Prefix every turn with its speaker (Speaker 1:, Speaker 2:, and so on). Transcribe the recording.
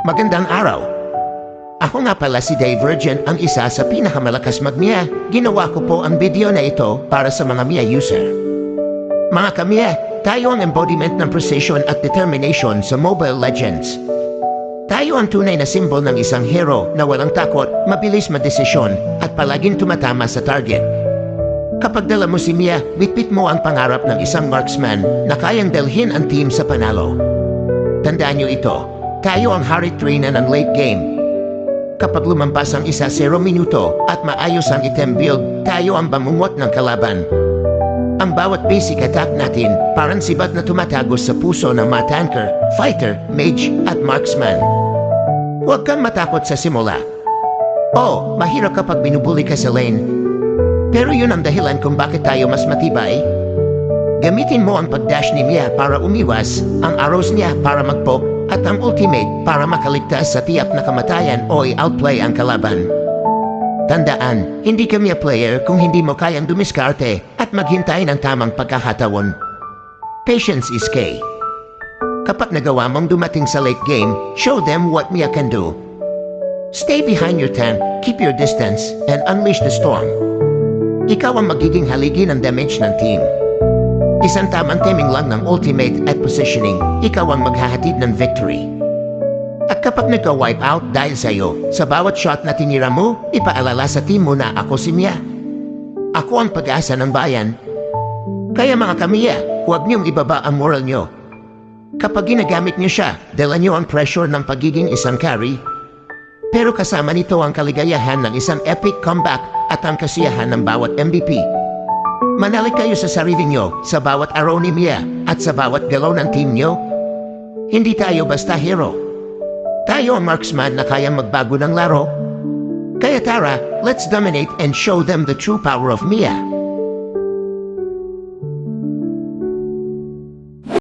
Speaker 1: Magandang araw. Ako nga pala si Divergent, ang isa sa pinakamalakas mag-Mia. Ginawa ko po ang video na ito para sa mga Mia user. Mga ka-Mia, tayo ang embodiment ng precision at determination sa Mobile Legends. Tayo ang tunay na simbol ng isang hero na walang takot, mabilis madesisyon, at palaging tumatama sa target. Kapag dala mo si Mia, bitbit mo ang pangarap ng isang marksman na kayang dalhin ang team sa panalo. Tandaan niyo ito, tayo ang hari trina ng late game. Kapag lumampas ang 1-0 minuto at maayos ang item build, tayo ang bamungot ng kalaban. Ang bawat basic attack natin parang sibat na tumatagos sa puso ng mga tanker, fighter, mage at marksman. Huwag kang matakot sa simula. Mahirap kapag binubuli ka sa lane. Pero yun ang dahilan kung bakit tayo mas matibay. Gamitin mo ang pag-dash ni Mia para umiwas, ang arrows niya para mag-poke, at ang ultimate para makaligtas sa tiyak na kamatayan o i-outplay ang kalaban. Tandaan, hindi ka Mia player kung hindi mo kayang dumiskarte at maghintay ng tamang pagkakataon. Patience is key. Kapag nagawa mong dumating sa late game, show them what Mia can do. Stay behind your tank, keep your distance, and unleash the storm. Ikaw ang magiging haligi ng damage ng team. Isang tamang timing lang ng ultimate at positioning, ikaw ang maghahatid ng victory. At kapag nagka-wipe out dahil sa'yo, sa bawat shot na tinira mo, ipaalala sa team mo na ako si Mia. Ako ang pag-asa ng bayan. Kaya mga ka-Mia, huwag niyong ibaba ang moral niyo. Kapag ginagamit niyo siya, dala niyo ang pressure ng pagiging isang carry. Pero kasama nito ang kaligayahan ng isang epic comeback at ang kasiyahan ng bawat MVP. Manalik kayo sa sarili niyo sa bawat araw ni Mia at sa bawat galaw ng team niyo. Hindi tayo basta hero. Tayo ang marksman na kayang magbago ng laro. Kaya tara, let's dominate and show them the true power of Mia.